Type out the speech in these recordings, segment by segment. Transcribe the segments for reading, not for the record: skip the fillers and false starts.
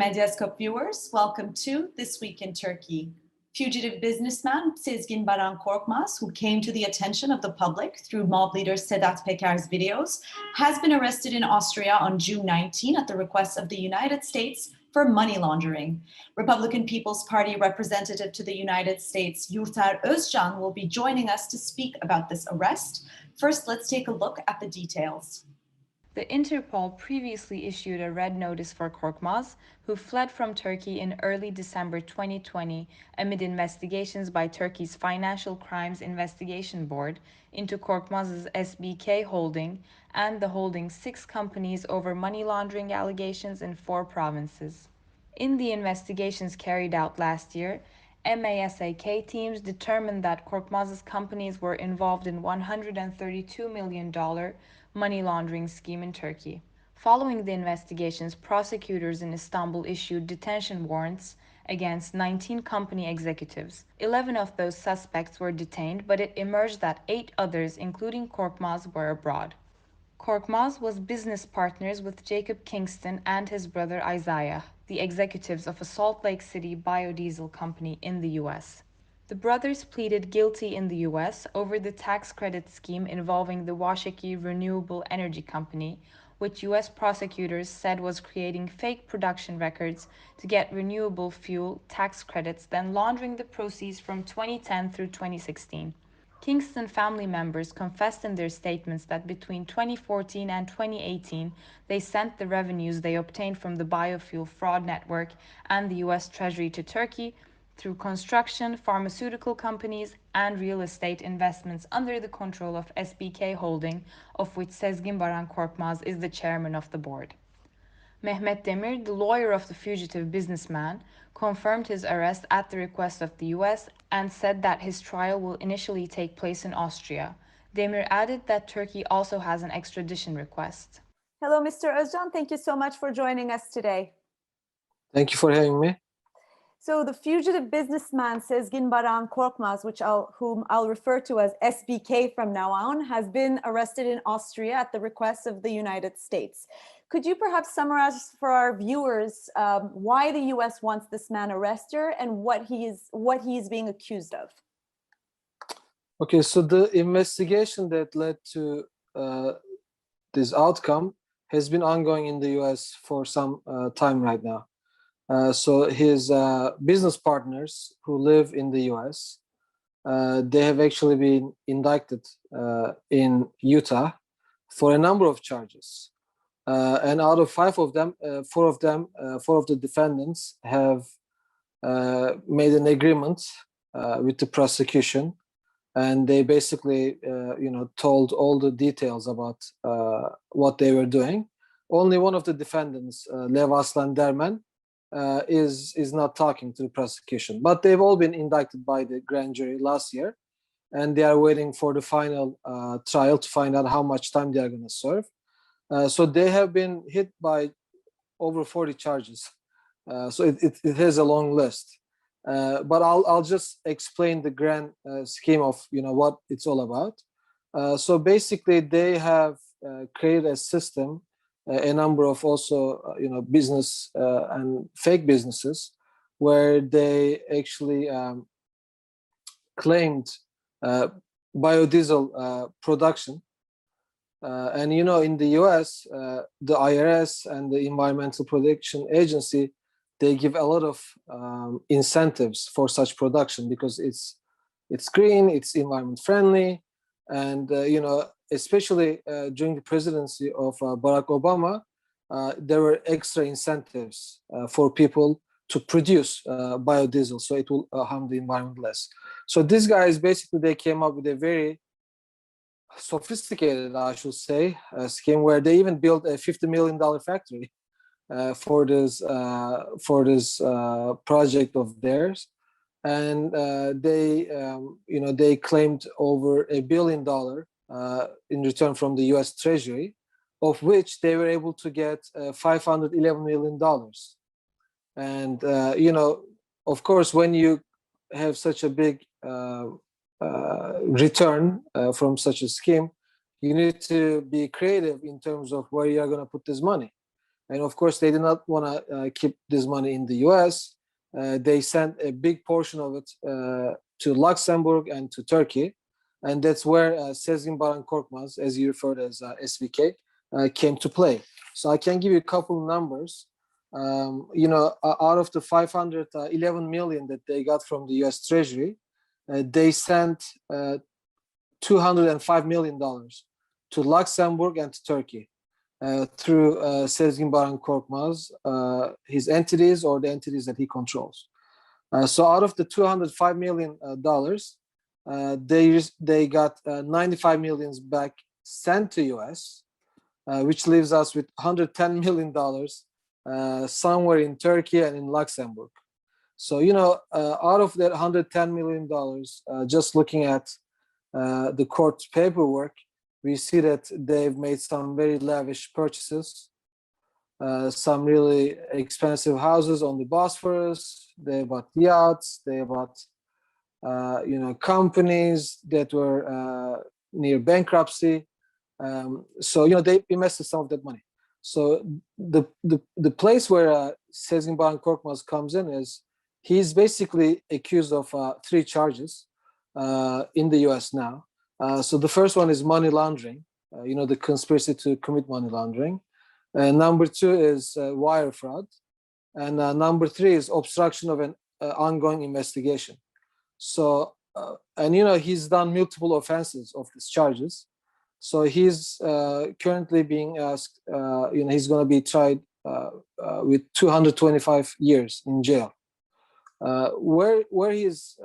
Medyascope viewers, welcome to This Week in Turkey. Fugitive businessman Sezgin Baran Korkmaz, who came to the attention of the public through mob leader Sedat Peker's videos, has been arrested in Austria on June 19 at the request of the United States for money laundering. Republican People's Party representative to the United States, Yurter Özcan, will be joining us to speak about this arrest. First, let's take a look at the details. The Interpol previously issued a red notice for Korkmaz, who fled from Turkey in early December 2020 amid investigations by Turkey's Financial Crimes Investigation Board into Korkmaz's SBK holding and the holding's 6 companies over money laundering allegations in 4 provinces. In the investigations carried out last year, MASAK teams determined that Korkmaz's companies were involved in $132 million money laundering scheme in Turkey. Following the investigations, prosecutors in Istanbul issued detention warrants against 19 company executives. 11 of those suspects were detained, but it emerged that 8 others, including Korkmaz, were abroad. Korkmaz was business partners with Jacob Kingston and his brother Isaiah, the executives of a Salt Lake City biodiesel company in the US. The brothers pleaded guilty in the US over the tax credit scheme involving the Washakie Renewable Energy Company, which US prosecutors said was creating fake production records to get renewable fuel tax credits, then laundering the proceeds from 2010 through 2016. Kingston family members confessed in their statements that between 2014 and 2018, they sent the revenues they obtained from the biofuel fraud network and the US Treasury to Turkey through construction, pharmaceutical companies, and real estate investments under the control of SBK Holding, of which Sezgin Baran Korkmaz is the chairman of the board. Mehmet Demir, the lawyer of the fugitive businessman, confirmed his arrest at the request of the US and said that his trial will initially take place in Austria. Demir added that Turkey also has an extradition request. Hello, Mr. Özcan. Thank you so much for joining us today. Thank you for having me. So the fugitive businessman Sezgin Baran Korkmaz, whom I'll refer to as SBK from now on, has been arrested in Austria at the request of the United States. Could you perhaps summarize for our viewers why the US wants this man arrested and what he is being accused of? Okay, so the investigation that led to this outcome has been ongoing in the US for some time right now. So his business partners who live in the US, they have actually been indicted in Utah for a number of charges. And out of 5 of them, 4 of the defendants have made an agreement with the prosecution, and they basically, told all the details about what they were doing. Only one of the defendants, Lev Aslan Derman, is not talking to the prosecution, but they've all been indicted by the grand jury last year, and they are waiting for the final trial to find out how much time they are going to serve. So they have been hit by over 40 charges. So it has a long list. But I'll just explain the grand scheme of what it's all about. So basically, they have created a system, a number of also business and fake businesses, where they actually claimed biodiesel production. And in the US, the IRS and the Environmental Protection Agency, they give a lot of incentives for such production because it's green, it's environment friendly, and especially during the presidency of Barack Obama, there were extra incentives for people to produce biodiesel, so it will harm the environment less. So these guys basically, they came up with a very sophisticated, I should say, scheme where they even built a $50 million factory for this project of theirs, and they claimed over $1 billion in return from the U.S. Treasury, of which they were able to get $511 million. And of course, when you have such a big return from such a scheme, you need to be creative in terms of where you are going to put this money. And of course, they did not want to keep this money in the US. They sent a big portion of it to Luxembourg and to Turkey. And that's where Sezgin Baran Korkmaz, as you referred as SBK, came to play. So I can give you a couple numbers. Out of the 511 million that they got from the US Treasury, they sent $205 million to Luxembourg and to Turkey through Sezgin Baran Korkmaz, his entities or the entities that he controls. So out of the $205 million, they got 95 million back sent to US, which leaves us with $110 million somewhere in Turkey and in Luxembourg. So, out of that $110 million, just looking at the court paperwork, we see that they've made some very lavish purchases, some really expensive houses on the Bosphorus. They bought yachts, they bought, companies that were near bankruptcy. So, they invested some of that money. So the place where Sezgin Baran Korkmaz comes in is he's basically accused of 3 charges in the US now. So the first one is money laundering, the conspiracy to commit money laundering. Number 2 is wire fraud. And number 3 is obstruction of an ongoing investigation. So, he's done multiple offenses of these charges. So he's currently being asked, he's going to be tried with 225 years in jail. Where he's,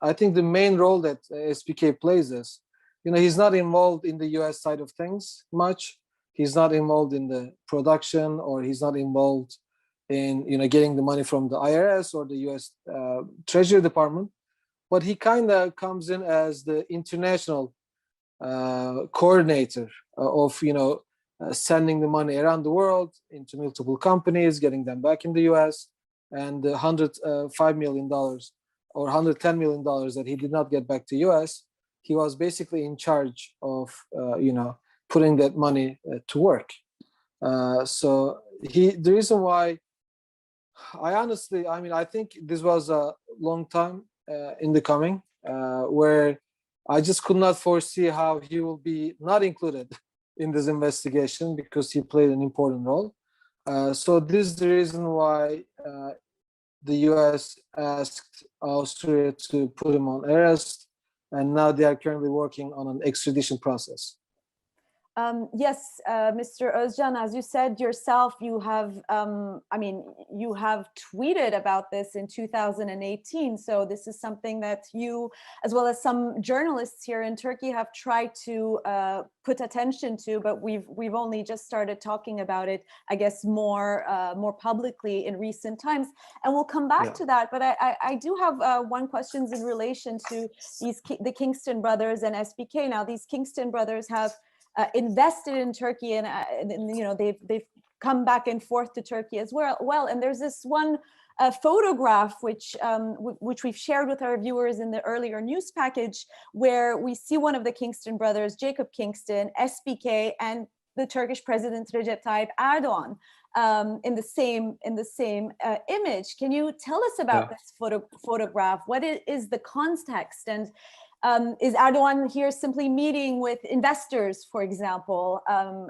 I think the main role that SBK plays is, he's not involved in the US side of things much. He's not involved in the production, or he's not involved in, getting the money from the IRS or the US Treasury Department. But he kind of comes in as the international coordinator of, sending the money around the world into multiple companies, getting them back in the US, and the $105 million or $110 million that he did not get back to US, he was basically in charge of, putting that money to work. So the reason why I think this was a long time in the coming, where I just could not foresee how he will be not included in this investigation, because he played an important role. So this is the reason why the US asked Austria to put him on arrest, and now they are currently working on an extradition process. Yes, Mr. Özcan, as you said yourself, you have, you have tweeted about this in 2018. So this is something that you, as well as some journalists here in Turkey, have tried to put attention to, but we've only just started talking about it, I guess, more publicly in recent times. And we'll come back to that. But I do have one question in relation to the Kingston Brothers and SBK. Now, these Kingston Brothers have invested in Turkey, and they've come back and forth to Turkey as well. And there's this one photograph which we've shared with our viewers in the earlier news package, where we see one of the Kingston brothers, Jacob Kingston, SBK, and the Turkish President Recep Tayyip Erdogan in the same image. Can you tell us about this photograph? What is the context, and is Erdogan here simply meeting with investors, for example?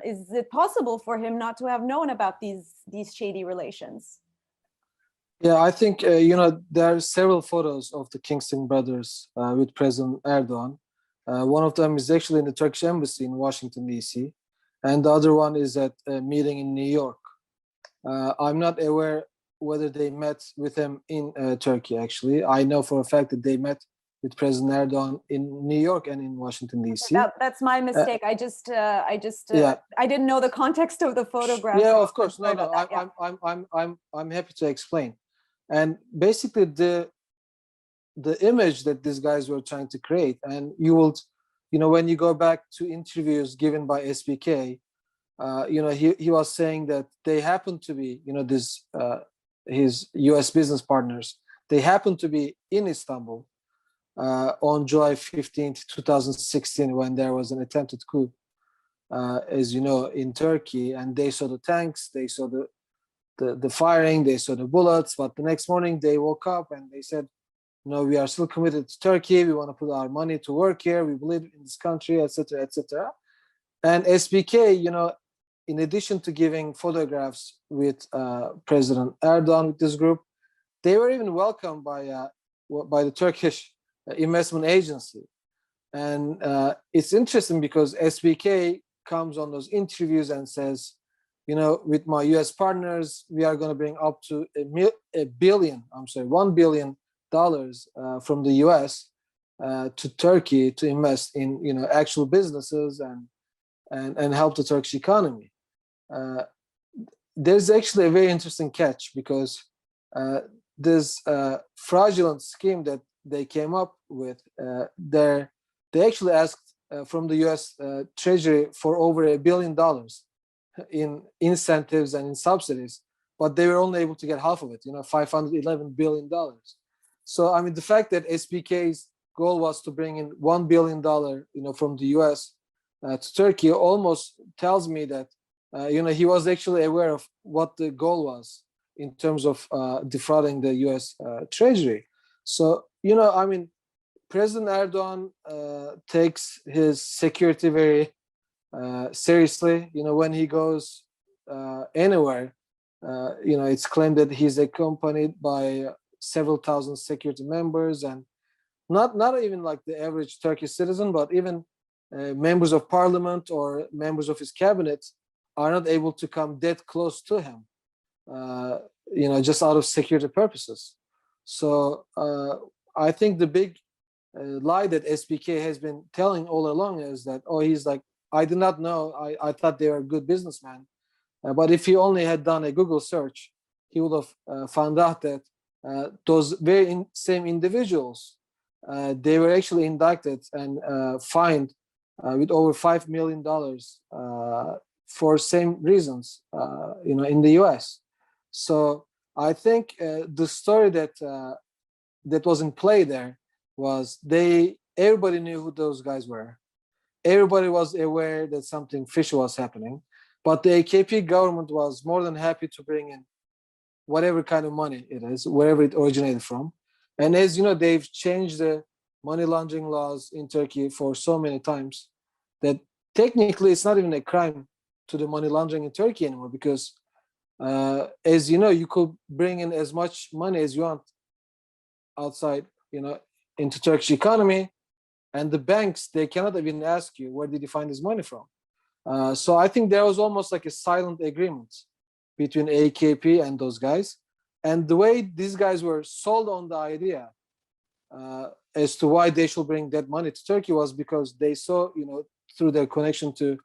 Is it possible for him not to have known about these shady relations? Yeah, I think, there are several photos of the Kingston brothers with President Erdogan. One of them is actually in the Turkish embassy in Washington, D.C., and the other one is at a meeting in New York. I'm not aware whether they met with him in Turkey, actually. I know for a fact that they met with President Erdogan in New York and in Washington, D.C. That's my mistake. I didn't know the context of the photograph. Yeah, of course. No. I'm happy to explain. And basically, the image that these guys were trying to create, and you will, when you go back to interviews given by SBK, he was saying that they happen to be, his U.S. business partners, they happen to be in Istanbul on July 15th, 2016, when there was an attempted coup as you know, in Turkey, and they saw the tanks, they saw the firing, they saw the bullets, but the next morning they woke up and they said, no, we are still committed to Turkey. We want to put our money to work here. We believe in this country, etc., etc. And SBK, you know, in addition to giving photographs with President Erdogan with this group, they were even welcomed by the Turkish investment agency. And it's interesting because SBK comes on those interviews and says, you know, with my US partners, we are going to bring up to $1 billion from the US to Turkey to invest in, you know, actual businesses and help the Turkish economy. There's actually a very interesting catch because this fraudulent scheme that they came up with, they actually asked from the US Treasury for over $1 billion in incentives and in subsidies, but they were only able to get half of it, you know, $511 billion. So, I mean, the fact that SBK's goal was to bring in $1 billion, you know, from the US to Turkey almost tells me that, you know, he was actually aware of what the goal was in terms of defrauding the US Treasury. So, you know, I mean, President Erdogan takes his security very seriously. You know, when he goes anywhere, you know, it's claimed that he's accompanied by several thousand security members, and not even like the average Turkish citizen, but even members of parliament or members of his cabinet are not able to come that close to him, you know, just out of security purposes. So I think the big lie that SBK has been telling all along is that, oh, he's like, I did not know, I thought they were a good businessman. But if he only had done a Google search, he would have found out that those very same individuals, they were actually indicted and fined with over $5 million for same reasons, you know, in the US. So I think the story that that was in play there was everybody knew who those guys were. Everybody was aware that something fishy was happening, but the AKP government was more than happy to bring in whatever kind of money it is, wherever it originated from. And as you know, they've changed the money laundering laws in Turkey for so many times that technically it's not even a crime to do money laundering in Turkey anymore, because as you know, you could bring in as much money as you want outside, you know, into Turkish economy, and the banks, they cannot even ask you, where did you find this money from? So I think there was almost like a silent agreement between AKP and those guys. And the way these guys were sold on the idea as to why they should bring that money to Turkey was because they saw, you know, through their connection to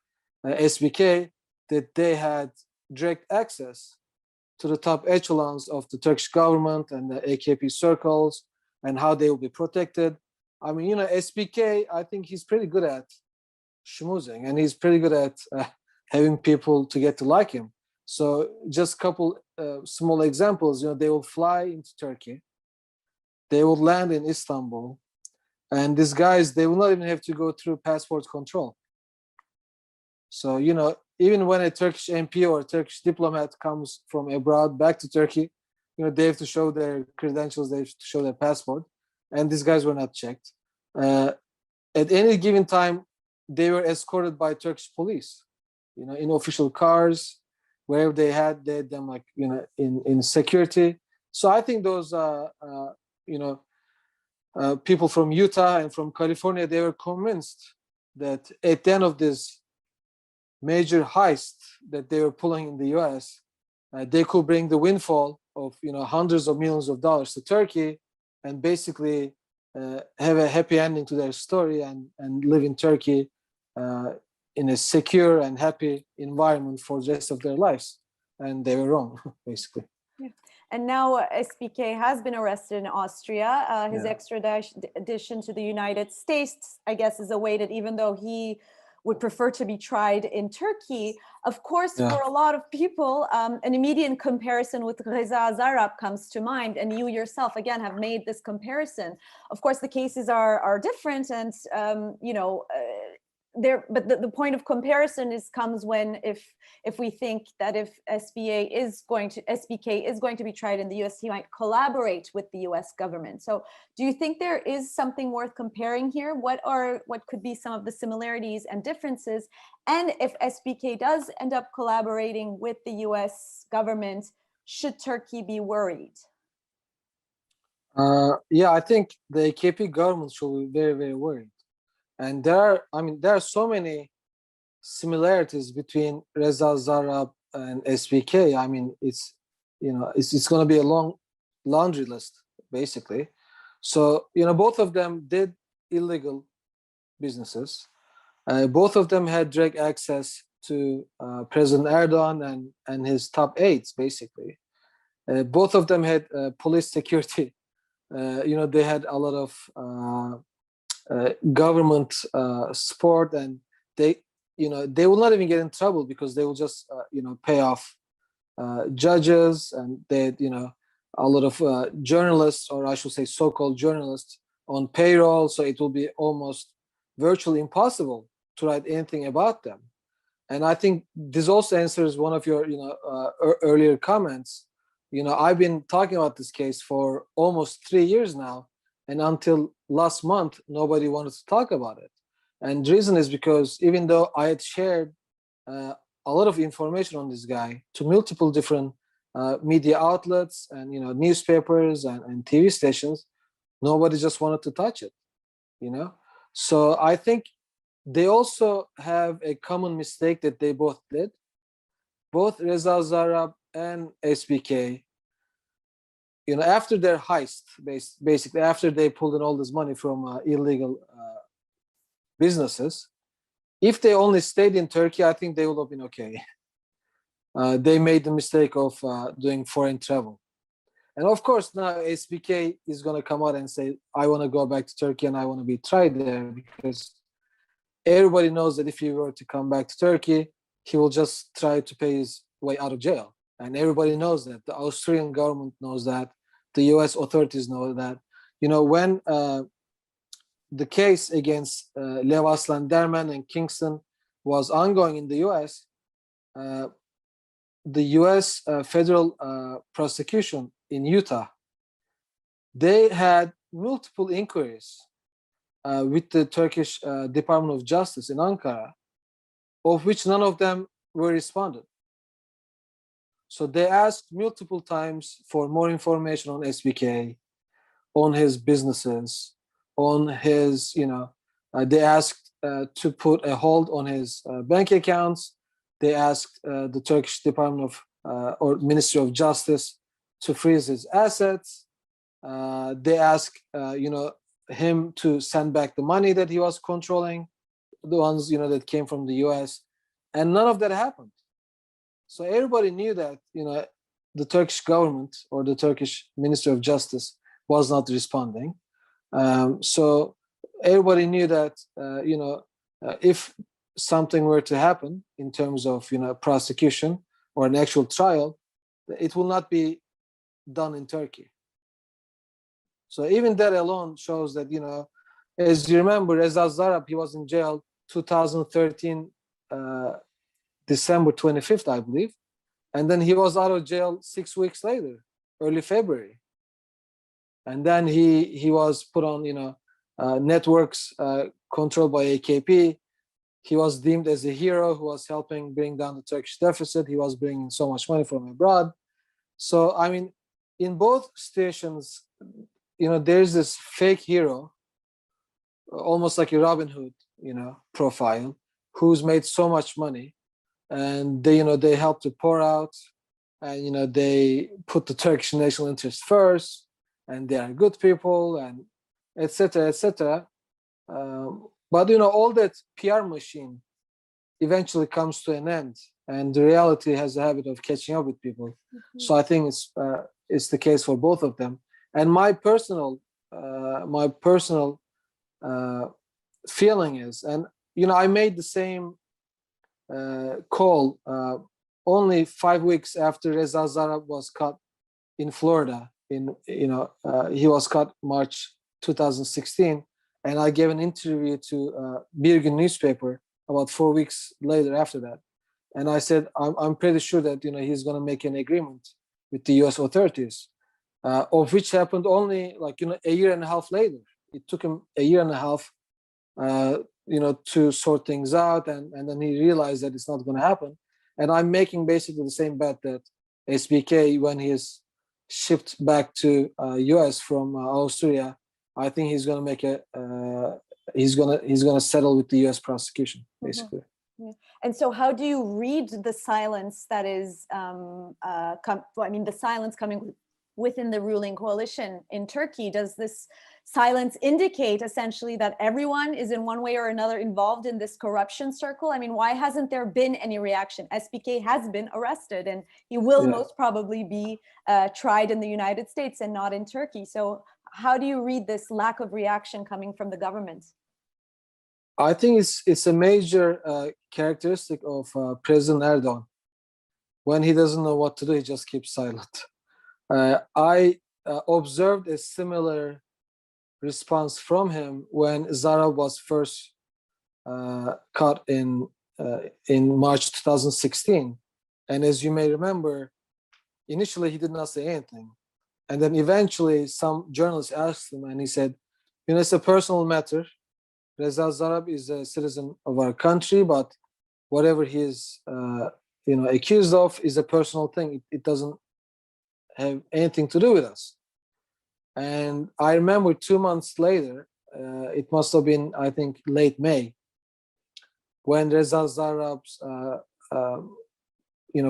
SBK, that they had direct access to the top echelons of the Turkish government and the AKP circles and how they will be protected. I mean, you know, SBK, I think he's pretty good at schmoozing, and he's pretty good at having people to get to like him. So just a couple small examples, you know, they will fly into Turkey, they will land in Istanbul, and these guys, they will not even have to go through passport control. So, you know, even when a Turkish MP or a Turkish diplomat comes from abroad back to Turkey, you know, they have to show their credentials, they have to show their passport, and these guys were not checked. At any given time, they were escorted by Turkish police, you know, in official cars, wherever they had them, like, you know, in security. So I think those, you know, people from Utah and from California, they were convinced that at the end of this major heist that they were pulling in the US, they could bring the windfall of, you know, hundreds of millions of dollars to Turkey and basically have a happy ending to their story and live in Turkey in a secure and happy environment for the rest of their lives. And they were wrong, basically. Yeah. And now SBK has been arrested in Austria. His extradition to the United States, I guess, is awaited, even though he would prefer to be tried in Turkey. Of course, for a lot of people, an immediate comparison with Reza Zarrab comes to mind, and you yourself, again, have made this comparison. Of course, the cases are different, and, you know, but the point of comparison comes when if we think that if SBK is going to be tried in the US, he might collaborate with the US government. So do you think there is something worth comparing here? What could be some of the similarities and differences? And if SBK does end up collaborating with the US government, should Turkey be worried? Yeah, I think the AKP government should be very, very worried. And there are so many similarities between Reza Zarrab and SBK. I mean, it's going to be a long laundry list, basically. So, both of them did illegal businesses. Both of them had direct access to President Erdogan and his top aides, basically. Both of them had police security. They had a lot of government support, and they will not even get in trouble because they will just pay off judges, and they had a lot of journalists, or I should say so-called journalists, on payroll, so it will be almost virtually impossible to write anything about them. And I think this also answers one of your earlier comments. I've been talking about this case for almost 3 years now, and until last month, nobody wanted to talk about it. And the reason is because even though I had shared a lot of information on this guy to multiple different media outlets and newspapers and TV stations, nobody just wanted to touch it. So I think they also have a common mistake that they both did. Both Reza Zarrab and SBK, after their heist, basically after they pulled in all this money from illegal businesses, if they only stayed in Turkey, I think they would have been okay. They made the mistake of doing foreign travel. And of course, now SBK is going to come out and say, I want to go back to Turkey and I want to be tried there, because everybody knows that if he were to come back to Turkey, he will just try to pay his way out of jail. And everybody knows that. The Austrian government knows that. The US authorities know that. When the case against Lev Aslan Derman and Kingston was ongoing in the US, the US federal prosecution in Utah, they had multiple inquiries with the Turkish Department of Justice in Ankara, of which none of them were responded. So they asked multiple times for more information on SBK, on his businesses, on his, they asked to put a hold on his bank accounts. They asked the Turkish Department of or Ministry of Justice to freeze his assets. They asked, him to send back the money that he was controlling, the ones, that came from the US, and none of that happened. So everybody knew that, the Turkish government or the Turkish Ministry of Justice was not responding. So everybody knew that, if something were to happen in terms of, prosecution or an actual trial, it will not be done in Turkey. So even that alone shows that, as you remember, Reza Zarrab, he was in jail 2013, December 25th, I believe. And then he was out of jail 6 weeks later, early February. And then he was put on, networks controlled by AKP. He was deemed as a hero who was helping bring down the Turkish deficit. He was bringing so much money from abroad. So, in both situations, there's this fake hero, almost like a Robin Hood, profile, who's made so much money. And they help to pour out, and they put the Turkish national interest first, and they are good people, and etc., etc. But all that PR machine eventually comes to an end, and the reality has a habit of catching up with people. Mm-hmm. So I think it's the case for both of them. And my personal feeling is, and I made the same call only 5 weeks after Reza Zarrab was caught in Florida. He was caught March 2016, and I gave an interview to Bilgen newspaper about 4 weeks later after that. And I said, I'm pretty sure that, he's going to make an agreement with the US authorities, of which happened only a year and a half later. It took him a year and a half, to sort things out. And then he realized that it's not going to happen. And I'm making basically the same bet that SBK, when he is shipped back to US from Austria, I think he's going to make he's going to settle with the US prosecution, basically. Yeah. And so how do you read the silence that is, the silence coming within the ruling coalition in Turkey? Does this silence indicate essentially that everyone is in one way or another involved in this corruption circle? I mean, why hasn't there been any reaction? SBK has been arrested and he will most probably be tried in the United States and not in Turkey. So how do you read this lack of reaction coming from the government? I think it's a major characteristic of President Erdogan. When he doesn't know what to do, he just keeps silent. I observed a similar response from him when Zarrab was first caught in March 2016. And as you may remember, initially he did not say anything. And then eventually some journalists asked him and he said, it's a personal matter. Reza Zarrab is a citizen of our country, but whatever he is, accused of is a personal thing. It doesn't have anything to do with us. And I remember 2 months later, it must have been, I think, late May, when Reza Zarrab's,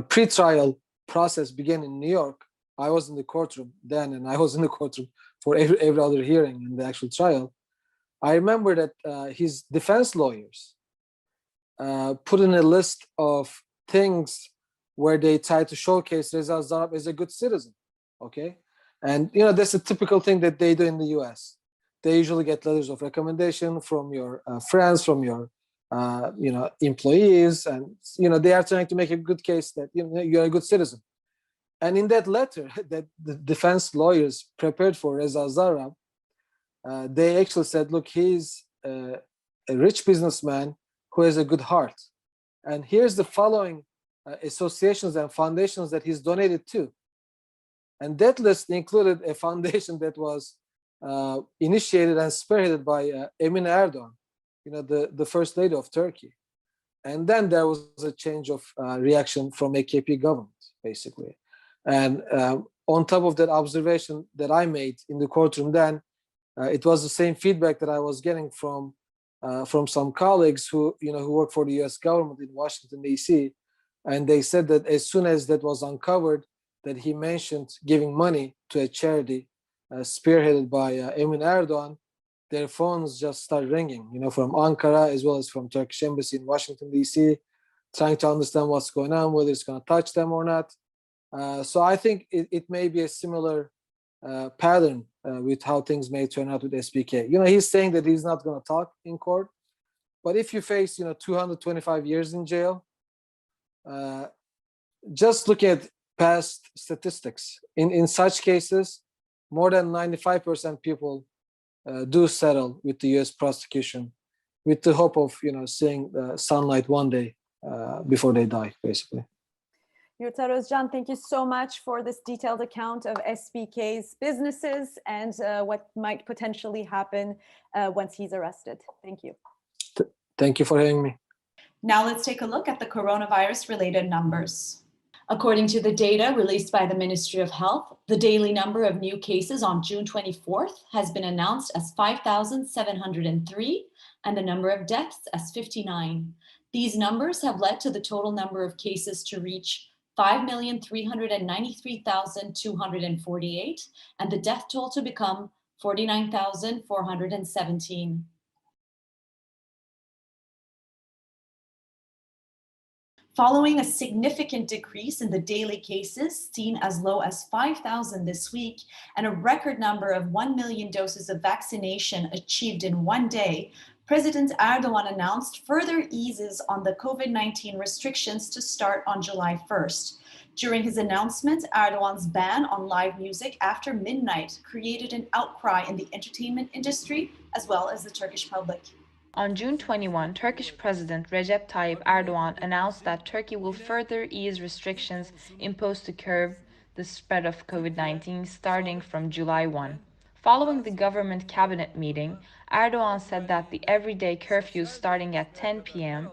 pre-trial process began in New York. I was in the courtroom then, and I was in the courtroom for every other hearing in the actual trial. I remember that his defense lawyers put in a list of things where they tried to showcase Reza Zarrab as a good citizen, okay? And, that's a typical thing that they do in the US. They usually get letters of recommendation from your friends, from your, employees, and, they are trying to make a good case that, you're a good citizen. And in that letter that the defense lawyers prepared for Reza Zarrab, they actually said, look, he's a rich businessman who has a good heart. And here's the following associations and foundations that he's donated to. And that list included a foundation that was initiated and spearheaded by Emine Erdogan, the first lady of Turkey. And then there was a change of reaction from AKP government, basically. And on top of that observation that I made in the courtroom then, it was the same feedback that I was getting from some colleagues who work for the U.S. government in Washington, D.C. And they said that as soon as that was uncovered, that he mentioned giving money to a charity spearheaded by Emine Erdogan, their phones just started ringing, from Ankara as well as from Turkish embassy in Washington, D.C., trying to understand what's going on, whether it's going to touch them or not. So I think it may be a similar pattern with how things may turn out with SBK. He's saying that he's not going to talk in court, but if you face, 225 years in jail, just look at past statistics. In such cases, more than 95% people do settle with the U.S. prosecution with the hope of, seeing sunlight one day before they die, basically. Yurter Özcan, thank you so much for this detailed account of SBK's businesses and what might potentially happen once he's arrested. Thank you. Thank you for having me. Now let's take a look at the coronavirus-related numbers. According to the data released by the Ministry of Health, the daily number of new cases on June 24th has been announced as 5,703 and the number of deaths as 59. These numbers have led to the total number of cases to reach 5,393,248 and the death toll to become 49,417. Following a significant decrease in the daily cases seen as low as 5,000 this week and a record number of 1 million doses of vaccination achieved in one day, President Erdogan announced further eases on the COVID-19 restrictions to start on July 1st. During his announcement, Erdogan's ban on live music after midnight created an outcry in the entertainment industry as well as the Turkish public. On June 21, Turkish President Recep Tayyip Erdogan announced that Turkey will further ease restrictions imposed to curb the spread of COVID-19 starting from July 1. Following the government cabinet meeting, Erdogan said that the everyday curfews starting at 10 p.m.,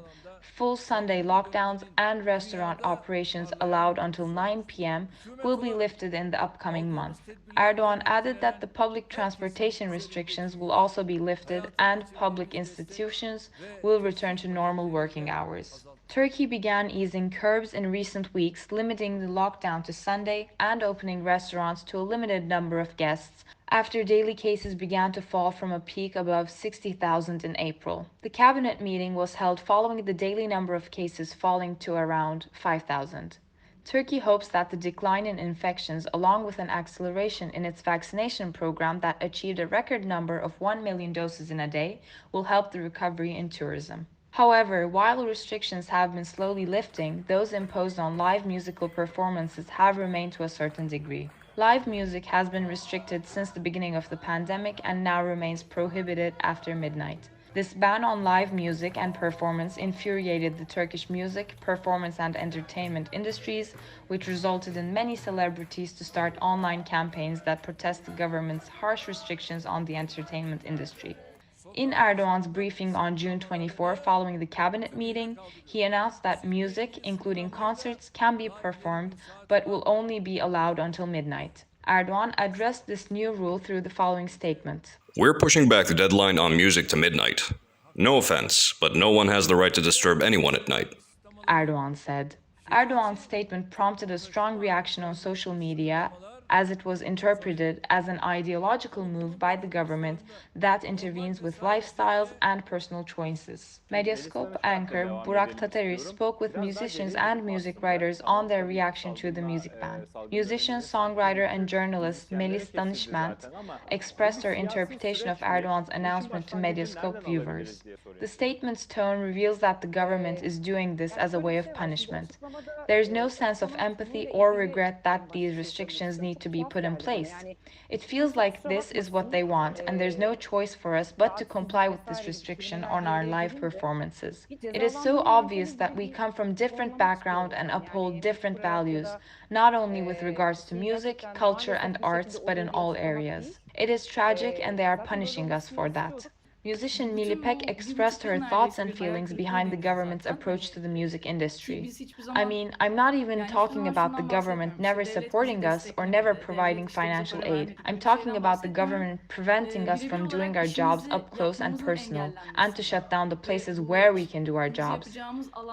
full Sunday lockdowns, and restaurant operations allowed until 9 p.m. will be lifted in the upcoming month. Erdogan added that the public transportation restrictions will also be lifted and public institutions will return to normal working hours. Turkey began easing curbs in recent weeks, limiting the lockdown to Sunday and opening restaurants to a limited number of guests after daily cases began to fall from a peak above 60,000 in April. The cabinet meeting was held following the daily number of cases falling to around 5,000. Turkey hopes that the decline in infections, along with an acceleration in its vaccination program that achieved a record number of 1 million doses in a day, will help the recovery in tourism. However, while restrictions have been slowly lifting, those imposed on live musical performances have remained to a certain degree. Live music has been restricted since the beginning of the pandemic and now remains prohibited after midnight. This ban on live music and performance infuriated the Turkish music, performance and entertainment industries, which resulted in many celebrities to start online campaigns that protest the government's harsh restrictions on the entertainment industry. In Erdogan's briefing on June 24 following the cabinet meeting, he announced that music, including concerts, can be performed but will only be allowed until midnight. Erdogan addressed this new rule through the following statement. We're pushing back the deadline on music to midnight. No offense, but no one has the right to disturb anyone at night. Erdogan said. Erdogan's statement prompted a strong reaction on social media as it was interpreted as an ideological move by the government that intervenes with lifestyles and personal choices. Medyascope anchor Burak Tatari spoke with musicians and music writers on their reaction to the music ban. Musician, songwriter, and journalist Melis Danışment expressed her interpretation of Erdogan's announcement to Medyascope viewers. The statement's tone reveals that the government is doing this as a way of punishment. There is no sense of empathy or regret that these restrictions need to be put in place. It feels like this is what they want, and there's no choice for us but to comply with this restriction on our live performances. It is so obvious that we come from different backgrounds and uphold different values, not only with regards to music, culture, and arts, but in all areas. It is tragic, and they are punishing us for that. Musician Nilipek expressed her thoughts and feelings behind the government's approach to the music industry. I'm not even talking about the government never supporting us or never providing financial aid. I'm talking about the government preventing us from doing our jobs up close and personal, and to shut down the places where we can do our jobs.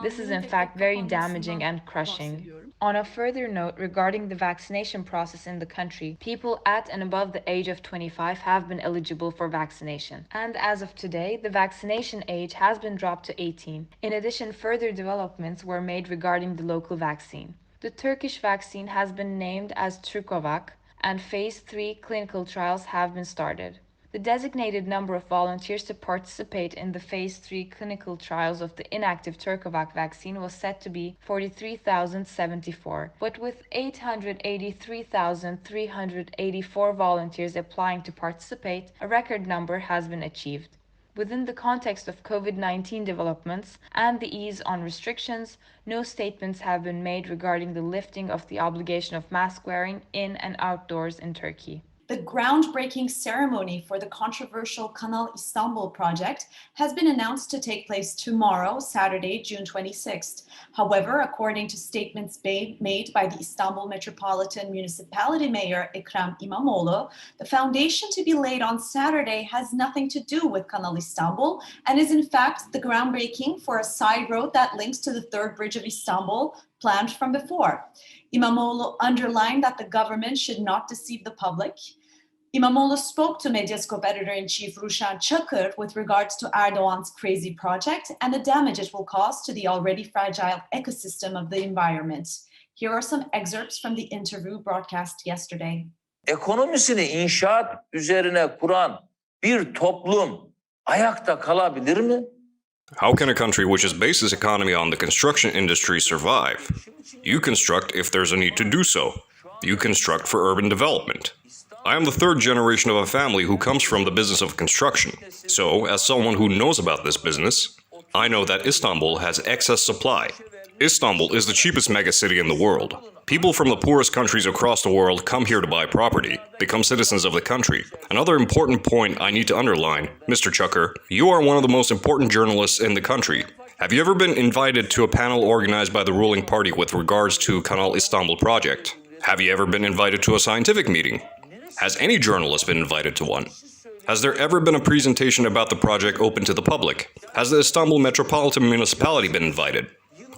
This is in fact very damaging and crushing. On a further note regarding the vaccination process in the country, people at and above the age of 25 have been eligible for vaccination. And as of today, the vaccination age has been dropped to 18. In addition, further developments were made regarding the local vaccine. The Turkish vaccine has been named as Turkovac, and Phase 3 clinical trials have been started. The designated number of volunteers to participate in the Phase 3 clinical trials of the inactive Turkovac vaccine was set to be 43,074, but with 883,384 volunteers applying to participate, a record number has been achieved. Within the context of COVID-19 developments and the ease on restrictions, no statements have been made regarding the lifting of the obligation of mask wearing in and outdoors in Turkey. The groundbreaking ceremony for the controversial Canal Istanbul project has been announced to take place tomorrow, Saturday, June 26th. However, according to statements made by the Istanbul Metropolitan Municipality Mayor Ekrem İmamoğlu, the foundation to be laid on Saturday has nothing to do with Canal Istanbul and is in fact the groundbreaking for a side road that links to the third bridge of Istanbul planned from before. İmamoğlu underlined that the government should not deceive the public. İmamoğlu spoke to Medyascope editor-in-chief Ruşen Çakır with regards to Erdogan's crazy project and the damage it will cause to the already fragile ecosystem of the environment. Here are some excerpts from the interview broadcast yesterday. Ekonomisini inşaat üzerine kuran bir toplum ayakta kalabilir mi? How can a country which has based its economy on the construction industry survive? You construct if there's a need to do so. You construct for urban development. I am the third generation of a family who comes from the business of construction. So, as someone who knows about this business, I know that Istanbul has excess supply. Istanbul is the cheapest megacity in the world. People from the poorest countries across the world come here to buy property, become citizens of the country. Another important point I need to underline, Mr. Çakır, you are one of the most important journalists in the country. Have you ever been invited to a panel organized by the ruling party with regards to Canal Istanbul project? Have you ever been invited to a scientific meeting? Has any journalist been invited to one? Has there ever been a presentation about the project open to the public? Has the Istanbul Metropolitan Municipality been invited?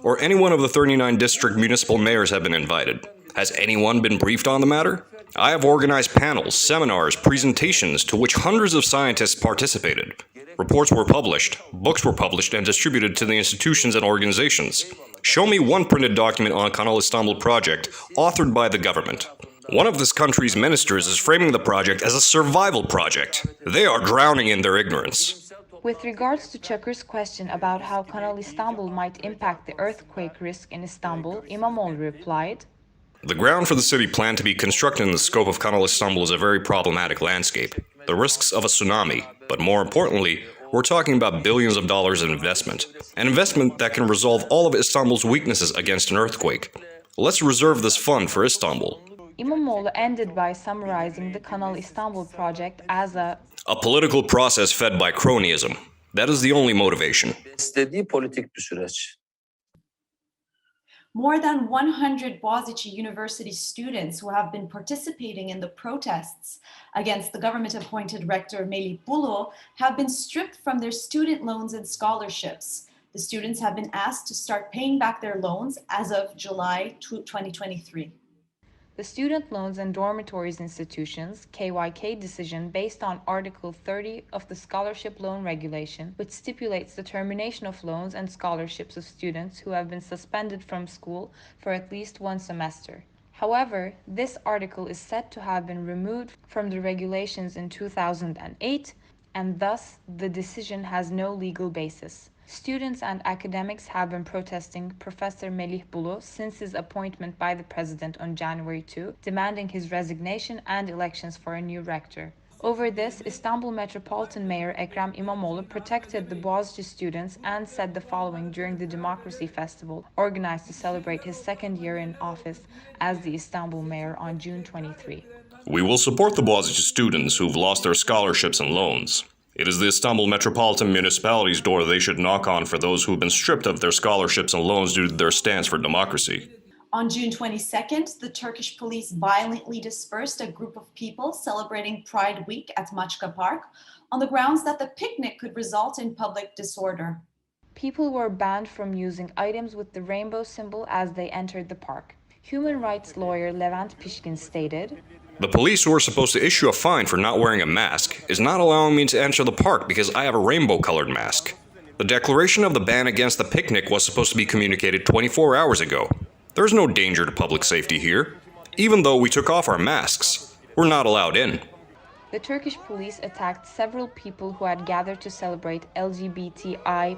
Or any one of the 39 district municipal mayors have been invited? Has anyone been briefed on the matter? I have organized panels, seminars, presentations to which hundreds of scientists participated. Reports were published, books were published and distributed to the institutions and organizations. Show me one printed document on Canal Istanbul project authored by the government. One of this country's ministers is framing the project as a survival project. They are drowning in their ignorance. With regards to Çakır's question about how Canal Istanbul might impact the earthquake risk in Istanbul, İmamoğlu replied, The ground for the city planned to be constructed in the scope of Canal Istanbul is a very problematic landscape. The risks of a tsunami, but more importantly, we're talking about billions of dollars in investment. An investment that can resolve all of Istanbul's weaknesses against an earthquake. Let's reserve this fund for Istanbul. İmamoğlu ended by summarizing the Canal Istanbul project as a political process fed by cronyism. That is the only motivation. İstediği politik bir süreç. More than 100 Boğaziçi University students who have been participating in the protests against the government-appointed rector Melih Bulu have been stripped from their student loans and scholarships. The students have been asked to start paying back their loans as of July 2023. The Student Loans and Dormitories Institutions (KYK) decision based on Article 30 of the Scholarship Loan Regulation, which stipulates the termination of loans and scholarships of students who have been suspended from school for at least one semester. However, this article is said to have been removed from the regulations in 2008, and thus the decision has no legal basis. Students and academics have been protesting Professor Melih Bulu since his appointment by the president on January 2, demanding his resignation and elections for a new rector. Over this, Istanbul Metropolitan Mayor Ekrem İmamoğlu protected the Boğaziçi students and said the following during the Democracy Festival, organized to celebrate his second year in office as the Istanbul mayor on June 23. We will support the Boğaziçi students who've lost their scholarships and loans. It is the Istanbul Metropolitan Municipality's door they should knock on for those who have been stripped of their scholarships and loans due to their stance for democracy. On June 22nd, the Turkish police violently dispersed a group of people celebrating Pride Week at Maçka Park on the grounds that the picnic could result in public disorder. People were banned from using items with the rainbow symbol as they entered the park. Human rights lawyer Levent Pişkin stated, The police who are supposed to issue a fine for not wearing a mask is not allowing me to enter the park because I have a rainbow-colored mask. The declaration of the ban against the picnic was supposed to be communicated 24 hours ago. There's no danger to public safety here. Even though we took off our masks, we're not allowed in. The Turkish police attacked several people who had gathered to celebrate LGBTI+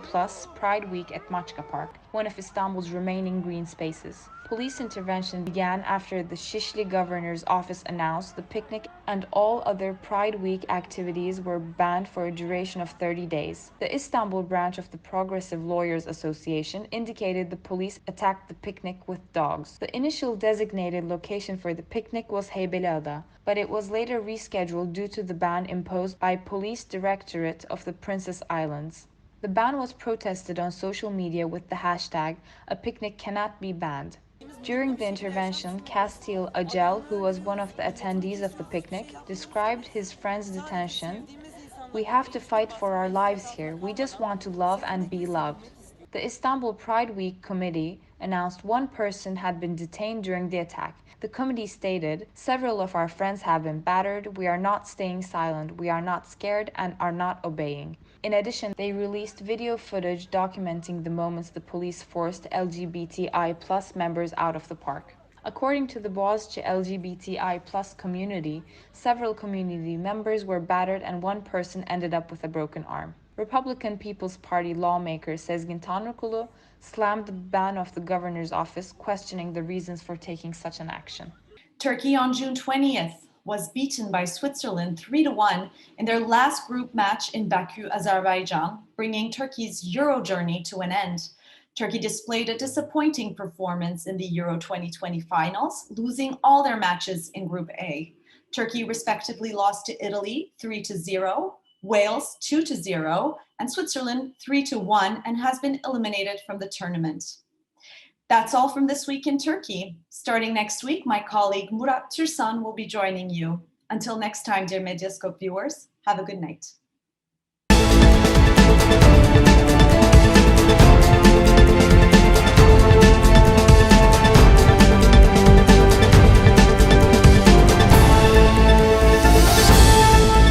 Pride Week at Maçka Park, one of Istanbul's remaining green spaces. Police intervention began after the Şişli governor's office announced the picnic and all other Pride Week activities were banned for a duration of 30 days. The Istanbul branch of the Progressive Lawyers Association indicated the police attacked the picnic with dogs. The initial designated location for the picnic was Heybeliada, but it was later rescheduled due to the ban imposed by Police Directorate of the Princess Islands. The ban was protested on social media with the hashtag "A picnic cannot be banned." During the intervention, Castile Agel, who was one of the attendees of the picnic, described his friend's detention. "We have to fight for our lives here. We just want to love and be loved." The Istanbul Pride Week committee announced one person had been detained during the attack. The committee stated, "Several of our friends have been battered. We are not staying silent. We are not scared and are not obeying." In addition, they released video footage documenting the moments the police forced LGBTI+ members out of the park. According to the Boğaziçi LGBTI+ community, several community members were battered and one person ended up with a broken arm. Republican People's Party lawmaker Sezgin Baran slammed the ban of the governor's office, questioning the reasons for taking such an action. Turkey on June 20th was beaten by Switzerland 3-1 in their last group match in Baku, Azerbaijan, bringing Turkey's Euro journey to an end. Turkey displayed a disappointing performance in the Euro 2020 finals, losing all their matches in Group A. Turkey respectively lost to Italy 3-0, Wales 2-0, and Switzerland 3-1, and has been eliminated from the tournament. That's all from This Week in Turkey. Starting next week, my colleague Murat Türsan will be joining you. Until next time, dear Medyascope viewers, have a good night.